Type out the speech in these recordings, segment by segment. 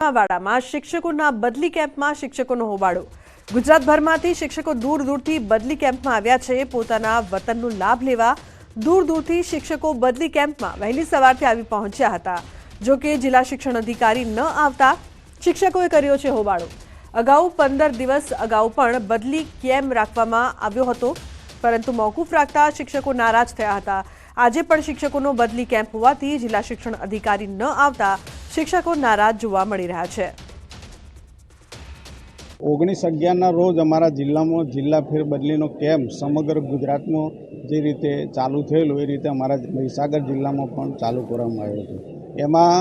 વાડામાં શિક્ષકોના બદલી કેમ્પમાં શિક્ષકોનો હોબાળો। ગુજરાતભરમાંથી શિક્ષકો દૂર દૂરથી બદલી કેમ્પમાં આવ્યા છે। પોતાના વતનનો લાભ લેવા દૂર દૂરથી શિક્ષકો બદલી કેમ્પમાં વહેલી સવારથી આવી પહોંચ્યા હતા। જો કે જિલ્લા શિક્ષણ અધિકારી ન આવતા શિક્ષકોએ કર્યો છે હોબાળો। અગાઉ 15 દિવસ અગાઉ પણ બદલી કેમ્પ રાખવામાં આવ્યો હતો, પરંતુ મોકૂફ રાખતા શિક્ષકો નારાજ થયા હતા। આજે પણ શિક્ષકોનો બદલી કેમ્પ હોવાથી જિલ્લા શિક્ષણ અધિકારી ન આવતા શિક્ષકો નારાજ જોવા મળી રહ્યા છે। 19/11 રોજ અમારા જિલ્લામાં જિલ્લા ફેરબદલીનો કેમ્પ સમગ્ર ગુજરાતમાં જે રીતે ચાલુ થયેલો એ રીતે અમારા મહીસાગર જિલ્લામાં પણ ચાલુ કરવામાં આવ્યો હતો। એમાં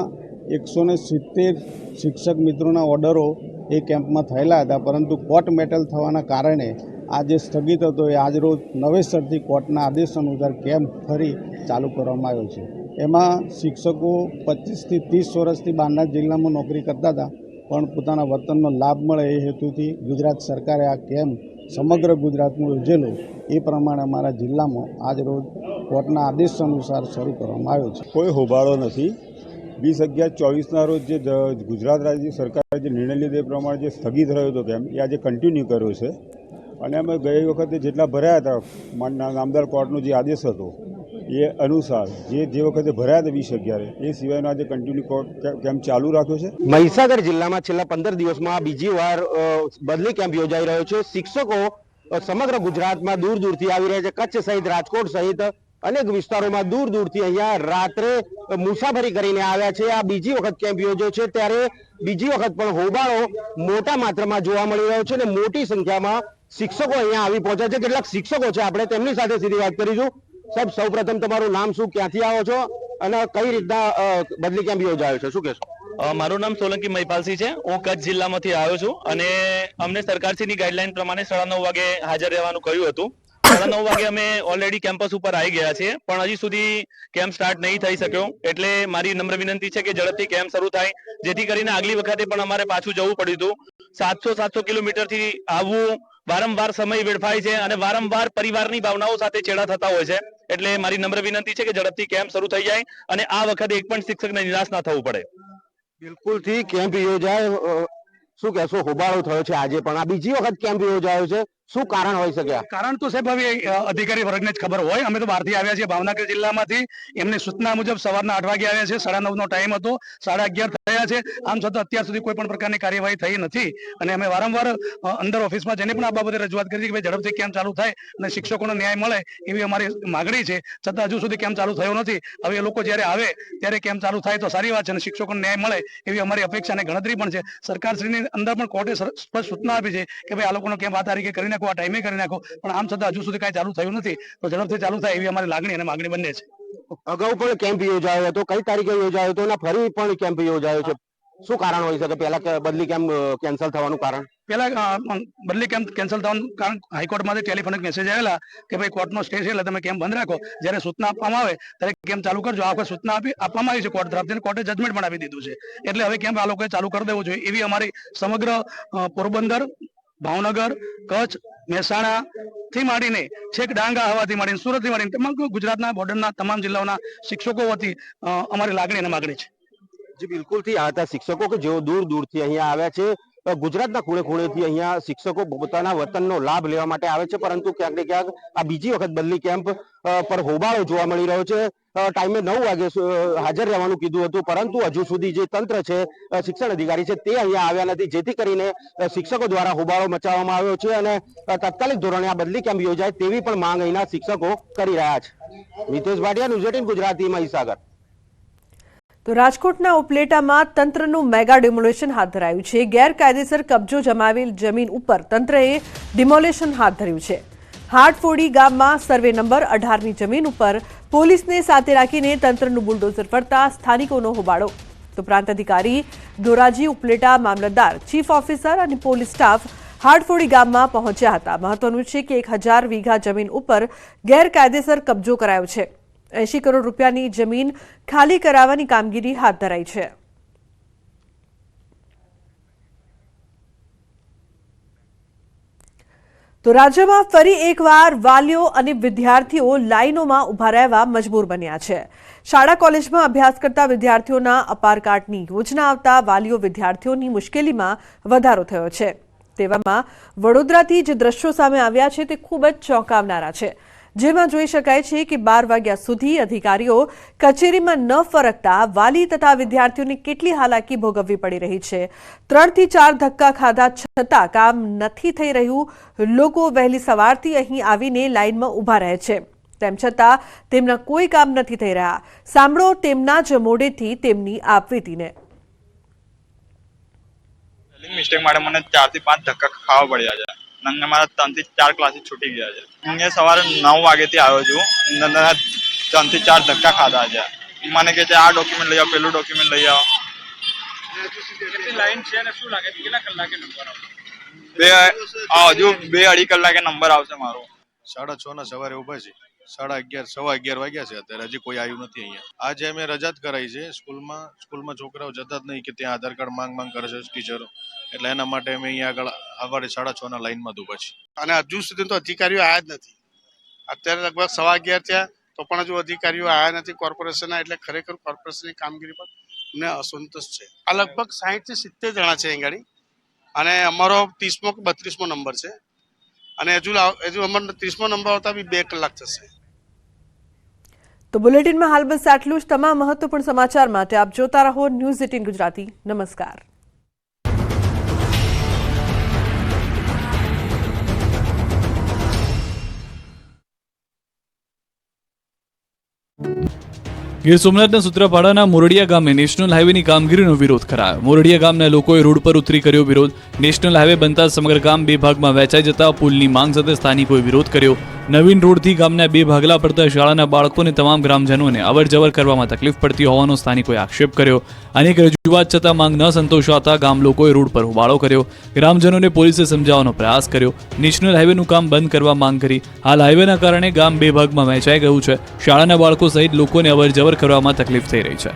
170 શિક્ષક મિત્રોના ઓર્ડરો એ કેમ્પમાં થયેલા હતા, પરંતુ કોર્ટ મેટલ થવાના કારણે આ જે સ્થગિત હતો એ આજરોજ નવેસરથી કોર્ટના આદેશ અનુસાર કેમ્પ ફરી ચાલુ કરવામાં આવ્યો છે। એમાં શિક્ષકો 25 થી 30 વર્ષથી બહારના જિલ્લામાં નોકરી કરતા હતા, પણ પોતાના વતનનો લાભ મળે એ હેતુથી ગુજરાત સરકારે આ કેમ્પ સમગ્ર ગુજરાતમાં યોજેલો એ પ્રમાણે અમારા જિલ્લામાં આજરોજ કોર્ટના આદેશ અનુસાર શરૂ કરવામાં આવ્યો છે। કોઈ હોબાળો નથી। 20/11/24ના રોજ જે ગુજરાત રાજ્ય સરકારે જે નિર્ણય લીધો એ પ્રમાણે જે સ્થગિત રહ્યો હતો કેમ્પ એ આજે કન્ટિન્યુ કર્યો છે। અને અમે ગઈ વખતે જેટલા ભર્યા હતા નામદાર કોર્ટનો જે આદેશ હતો એ અનુસાર જે વખતે ભર્યા હતા 20/11 એ સિવાયનો આજે કન્ટિન્યુ કેમ્પ ચાલુ રાખ્યો છે। મહીસાગર જિલ્લામાં છેલ્લા 15 દિવસમાં બીજી વાર બદલી કેમ્પ યોજાઈ રહ્યો છે। શિક્ષકો સમગ્ર ગુજરાતમાં દૂર દૂરથી આવી રહ્યા છે। કચ્છ સહિત રાજકોટ સહિત અનેક વિસ્તારોમાં દૂર દૂરથી અહીંયા રાત્રે મુસાફરી કરીને આવ્યા છે। આ બીજી વખત કેમ્પ યોજ્યો છે, ત્યારે બીજી વખત પણ હોબાળો મોટા માત્રામાં જોવા મળી રહ્યો છે અને મોટી સંખ્યામાં શિક્ષકો અહીંયા આવી પહોંચ્યા છે। કેટલાક શિક્ષકો છે, આપણે તેમની સાથે સીધી વાત કરીશું। સાહેબ, સૌપ્રથમ તમારું નામ શું, ક્યાંથી આવો છો અને કઈ રીતના બદલી કેમ્પ યોજાયો છે, શું કહેશો? મારું નામ સોલંકી મહિપાલસિંહ છે। હું કચ્છ જિલ્લામાંથી આવ્યો છું અને અમને સરકારશ્રીની ગાઈડલાઈન પ્રમાણે 9:30 વાગે હાજર રહેવાનું કહ્યું હતું। 9:30 વાગે અમે ઓલરેડી કેમ્પસ ઉપર આવી ગયા છીએ, પણ હજી સુધી કેમ્પ સ્ટાર્ટ નહીં થઈ શક્યો। એટલે મારી નમ્ર વિનંતી છે કે ઝડપથી કેમ્પ શરૂ થાય, જેથી કરીને આગલી વખતે પણ અમારે પાછું જવું પડ્યું હતું। 700 કિલોમીટરથી આવવું, વારંવાર સમય વેડફાય છે અને વારંવાર પરિવારની ભાવનાઓ સાથે ચેડા થતા હોય છે। એટલે મારી નમ્ર વિનંતી છે કે ઝડપથી કેમ્પ શરૂ થઈ જાય અને આ વખતે એક પણ શિક્ષકને નિરાશ ના થવું પડે। બિલકુલથી કેમ્પ યોજાય, શું કહેશો? હોબાળો થયો છે આજે પણ, આ બીજી વખત કેમ્પ યોજાયો છે, શું કારણ હોઈ શકે? કારણ તો સાહેબ હવે અધિકારી વર્ગને જ ખબર હોય। અમે તો બહારથી આવ્યા છીએ, ભાવનગર જિલ્લામાંથી। એમની સૂચના મુજબ સવારના 8 વાગે આવ્યા છે, 9:30નો ટાઈમ હતો, 11:30 થયા છે। આમ છતાં અત્યાર સુધી કોઈ પણ પ્રકારની કાર્યવાહી થઈ નથી અને અમે વારંવાર અંદર ઓફિસમાં જઈને પણ આ બાબતે રજૂઆત કરી છે કે ભાઈ ઝડપથી કેમ્પ ચાલુ થાય અને શિક્ષકોનો ન્યાય મળે એવી અમારી માગણી છે, છતાં હજુ સુધી કેમ્પ ચાલુ થયો નથી। હવે એ લોકો જ્યારે આવે ત્યારે કેમ્પ ચાલુ થાય તો સારી વાત છે અને શિક્ષકોને ન્યાય મળે એવી અમારી અપેક્ષા અને ગણતરી પણ છે। સરકારશ્રીની અંદર પણ કોર્ટે સ્પષ્ટ સૂચના આપી છે કે ભાઈ આ લોકોનો કેમ્પ આ તારીખે કરી નાખો, આ ટાઈમે કરી નાખો, પણ આમ છતાં હજુ સુધી કાંઈ ચાલુ થયું નથી। તો ઝડપથી ચાલુ થાય એવી અમારી લાગણી અને માગણી બંને છે। અગાઉ પણ કેમ્પ યોજાયો હતો, કઈ તારીખે યોજાયો હતો અને ફરી પણ કેમ્પ યોજાયો છે, શું કારણ હોઈ શકે? પહેલા બદલી કેમ્પ કેન્સલ થવાનું કારણ? પહેલા બદલી કેમ્પ કેન્સલ થવાનું કારણ હાઈકોર્ટમાંથી ટેલિફોનિક મેસેજ આવેલા કે ભાઈ કોર્ટનો સ્ટે છે એટલે તમે કેમ્પ બંધ રાખો, જ્યારે સૂચના આપવામાં આવે ત્યારે કેમ્પ ચાલુ કરજો। આ વખત સૂચના આપવામાં આવી છે કોર્ટ તરફથી, કોર્ટે જજમેન્ટ પણ આપી દીધું છે, એટલે હવે કેમ્પ આ લોકોએ ચાલુ કરી દેવું જોઈએ એવી અમારી સમગ્ર પોરબંદર, ભાવનગર, કચ્છ, મહેસાણા થી માંડીને છેક ડાંગા હવાથી માંડીને સુરતથી માંડીને તમામ ગુજરાતના બોર્ડરના તમામ જિલ્લાઓના શિક્ષકો વતી અમારી લાગણી અને માગણી છે। જી બિલકુલથી આ હતા શિક્ષકો કે જેઓ દૂર દૂરથી અહીંયા આવ્યા છે। ગુજરાતના ખૂણે ખૂણેથી અહીંયા શિક્ષકો પોતાના વતનનો લાભ લેવા માટે આવે છે, પરંતુ ક્યાંક ને ક્યાંક આ બીજી વખત બદલી કેમ્પ પર હોબાળો જોવા મળી રહ્યો છે। ટાઈમે 9 વાગે હાજર રહેવાનું કીધું હતું, પરંતુ હજુ સુધી જે તંત્ર છે, શિક્ષણ અધિકારી છે, તે અહીંયા આવ્યા નથી, જેથી કરીને શિક્ષકો દ્વારા હોબાળો મચાવવામાં આવ્યો છે અને તાત્કાલિક ધોરણે આ બદલી કેમ્પ યોજાય તેવી પણ માંગ અહીંના શિક્ષકો કરી રહ્યા છે। મિતેશ ભાટિયા, ન્યૂઝ 18 ગુજરાતી, મહીસાગર। તો રાજકોટના ઉપલેટામાં તંત્રનું મેગા ડિમોલેશન હાથ ધરાયું છે। ગેરકાયદેસર કબજો જમાવેલ જમીન ઉપર તંત્રએ ડિમોલેશન હાથ ધર્યું છે। હાટફોડી ગામમાં સર્વે નંબર 18ની જમીન ઉપર પોલીસને સાથે રાખીને તંત્રનું બુલડોઝર ફરતા સ્થાનિકોનો હોબાળો। તો પ્રાંત અધિકારી ધોરાજી, ઉપલેટા મામલતદાર, ચીફ ઓફિસર અને પોલીસ સ્ટાફ હાટફોડી ગામમાં પહોંચ્યા હતા। મહત્વનું છે કે 1000 વીઘા જમીન ઉપર ગેરકાયદેસર કબજો કરાયો છે। 80 કરોડ રૂપિયાની જમીન ખાલી કરાવવાની કામગીરી હાથ ધરાઈ છે। તો રાજ્યમાં ફરી એકવાર વાલીઓ અને વિદ્યાર્થીઓ લાઇનોમાં ઊભા રહેવા મજબૂર બન્યા છે. શાળા કોલેજમાં અભ્યાસ કરતા વિદ્યાર્થીઓના અપારકાટની યોજના આવતા વાલીઓ વિદ્યાર્થીઓની મુશ્કેલીમાં વધારો થયો છે. તેવામાં વડોદરાથી જે દ્રશ્યો સામે આવ્યા છે તે ખૂબ જ ચોંકાવનારા છે, જેમાં જોઈ શકાય છે કે 12 વાગ્યા સુધી અધિકારીઓ કચેરીમાં ન ફરકતા વાલી તથા વિદ્યાર્થીઓને કેટલી હાલાકી ભોગવવી પડી રહી છે. 3 થી 4 ધક્કા ખાધા છતાં કામ નથી થઈ રહ્યું. લોકો વહેલી સવારથી અહીં આવીને લાઇનમાં ઊભા રહે છે, તેમ છતાં તેમના કોઈ કામ નથી થઈ રહ્યા. સાંભળો તેમના જ મોઢેથી તેમની આપવીતીને. મિસ્ટેક માટે મને 4 થી 5 ધક્કા ખાવા પડ્યા છે. અને મારા 3 થી 4 ક્લાસીસ છૂટી ગયા છે. હું સવારે 9 વાગ્યાથી આવ્યો છું. 3 થી 4 ધક્કા ખાધા છે. મને કહે છે આ ડોક્યુમેન્ટ લઈ આવો, પેલું ડોક્યુમેન્ટ લઈ આવો. લાઈન છે ને શું લાગે છે કેટલા કલાકે નંબર આવશે? હજુ 2-2.5 કલાકે નંબર આવશે મારો. 6:30 ના સવારે ઉભા છે. 11:30 11 વાગ્યા છે અત્યારે, હજી કોઈ આવ્યું નથી અહીંયા. આજે અમે રજા જ કરાઈ છે સ્કૂલમાં છોકરાઓ જતા જ નહીં કે ત્યાં આધાર કાર્ડ માંગ કરે છે ટીચરો, એટલે એના માટે અમે અહીંયા આગળ 6:30 ના લાઈનમાં જ ઉભા છીએ. અને હજુ સુધી તો અધિકારીઓ આવ્યા જ નથી. અત્યારે લગભગ 11:15 થયા તો પણ હજુ અધિકારીઓ આવ્યા નથી કોર્પોરેશનના. એટલે ખરેખર કોર્પોરેશનની કામગીરી પર અમને અસંતોષ છે. આ લગભગ 60 થી 70 જણા છે અહીં ગાડી, અને અમારો 30મો કે 32મો નંબર છે, અને હજુ અમારો 30મો નંબર આવતા બી 2 કલાક થશે. તો બુલેટિનમાં હાલ બસ આટલું જ. તમામ મહત્વપૂર્ણ સમાચાર માટે આપ જોતા રહો ન્યૂઝ 18 ગુજરાતી. નમસ્કાર. ગીર સોમનાથના સૂત્રાપાડાના મોરડિયા ગામે નેશનલ હાઈવેની કામગીરીનો વિરોધ કરાયો. મોરડિયા ગામના લોકોએ રોડ પર ઉતરી કર્યો વિરોધ. નેશનલ હાઈવે બનતા સમગ્ર ગામ 2 ભાગમાં વહેંચાઈ જતા પુલની માંગ સાથે સ્થાનિકોએ વિરોધ કર્યો. નવીન રોડથી ગામના 2 ભાગલા પડતા શાળાના બાળકોને તમામ ગ્રામજનોને અવરજવર કરવામાં તકલીફ પડતી હોવાનો સ્થાનિકોએ આક્ષેપ કર્યો. અનેક રજૂઆત છતાં માંગ ન સંતોષાતા ગામ લોકોએ રોડ પર હોબાળો કર્યો. ગ્રામજનોને પોલીસે સમજાવવાનો પ્રયાસ કર્યો. નેશનલ હાઈવેનું કામ બંધ કરવા માંગ કરી. હાલ હાઈવેના કારણે ગામ 2 ભાગમાં વહેંચાઈ ગયું છે. શાળાના બાળકો સહિત લોકોને અવરજવર કરવામાં તકલીફ થઈ રહી છે.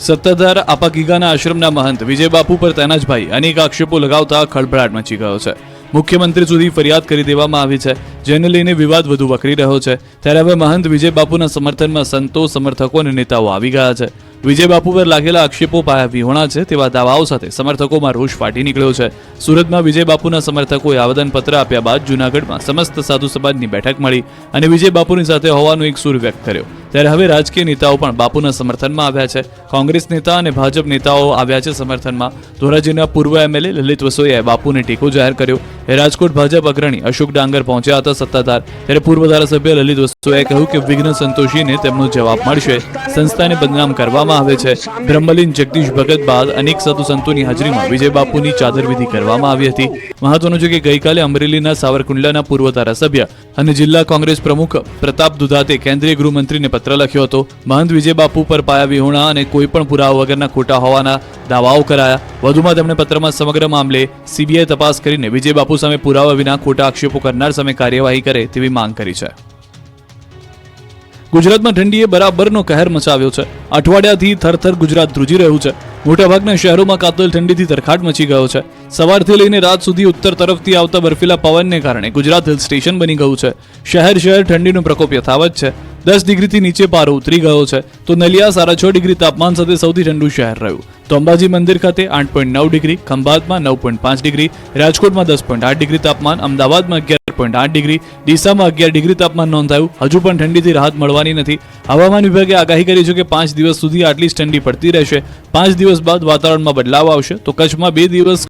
સત્તાધાર આપાગીગાના આશ્રમના મહંત વિજય બાપુ પર તેના જ ભાઈ અનેક આક્ષેપો લગાવતા ખળભળાટ મચી ગયો છે. મુખ્યમંત્રી સુધી ફરિયાદ કરી દેવામાં આવી છે, જેને લઈને વિવાદ વધુ વકરી રહ્યો છે. ત્યારે હવે મહંત વિજય બાપુના સમર્થનમાં સંતો, સમર્થકો અને નેતાઓ આવી ગયા છે. વિજય બાપુ પર લાગેલા આક્ષેપો પાયા વિહોણા છે તેવા દાવાઓ સાથે સમર્થકોમાં રોષ ફાટી નીકળ્યો છે. સુરતમાં વિજય બાપુના સમર્થકોએ આવેદનપત્ર આપ્યા બાદ જૂનાગઢમાં સમસ્ત સાધુ સમાજની બેઠક મળી અને વિજય બાપુની સાથે હોવાનો એક સૂર વ્યક્ત કર્યો. ત્યારે હવે રાજકીય નેતાઓ પણ બાપુના સમર્થનમાં આવ્યા છે. કોંગ્રેસ નેતા અને ભાજપ નેતાઓ આવ્યા છે સમર્થનમાં. ધોરાજીના પૂર્વ એમએલએ લલિત વસોયાએ બાપુને ટેકો જાહેર કર્યો. રાજકોટ ભાજપ અગ્રણી અશોક ડાંગર પહોંચ્યા હતા સત્તાધાર. ત્યારે પૂર્વ ધારાસભ્ય લલિત વસોયાએ કહ્યું કે વિઘ્ન સંતોષીને તેમનો જવાબ મળશે. સંસ્થાને બદનામ કરવામાં આવે છે. બ્રહ્મલીન જગદીશ ભગત બાદ અનેક સાધુ સંતોની હાજરીમાં વિજય બાપુની ચાદરવિધિ કરવામાં આવી હતી. મહત્વનું છે કે ગઈકાલે અમરેલીના સાવરકુંડલાના પૂર્વ ધારાસભ્ય અને જિલ્લા કોંગ્રેસ પ્રમુખ પ્રતાપ દુધાતે કેન્દ્રીય ગૃહમંત્રીને પત્ર લખ્યો હતો. મહંત વિજય બાપુ પર પાયા વિહોણા અને કોઈ પણ પુરાવા વગરના ખોટા હોવાના દાવાઓ કરાયા. વધુમાં તેમણે પત્રમાં સમગ્ર મામલે સીબીઆઈ તપાસ કરીને વિજય બાપુ સામે પુરાવા વિના ખોટા આક્ષેપો કરનાર સામે કાર્યવાહી કરે તેવી માંગ કરી છે. ગુજરાતમાં ઠંડીએ બરાબરનો કહેર મચાવ્યો છે. અઠવાડિયાથી થરથર ગુજરાત ધ્રુજી રહ્યું છે. મોટાભાગના શહેરોમાં કાતલ ઠંડીથી તરખાટ મચી ગયો છે. સવારથી લઈને રાત સુધી ઉત્તર તરફથી આવતા બર્ફીલા પવનને કારણે ગુજરાત હિલ સ્ટેશન બની ગયું છે. શહેર ઠંડીનો પ્રકોપ યથાવત છે. 10 ડિગ્રીથી નીચે પારો ઉતરી ગયો છે. તો નલિયા 6.5 ડિગ્રી તાપમાન સાથે સૌથી ઠંડુ શહેર રહ્યું. તો અંબાજી મંદિર ખાતે 8.9 ડિગ્રી, ખંભાતમાં 9.5 ડિગ્રી, રાજકોટમાં 10.8 ડિગ્રી તાપમાન, અમદાવાદમાં 11.8 ડિગ્રી, ડીસામાં 11 ડિગ્રી તાપમાન નોંધાયું. હજુ પણ ઠંડીથી રાહત મળવાની નથી. હવામાન વિભાગે આગાહી કરી છે કે 5 દિવસ સુધી આટલી જ ઠંડી પડતી રહેશે. 5 દિવસ બાદ વાતાવરણમાં બદલાવ આવશે. તો કચ્છમાં 2 દિવસ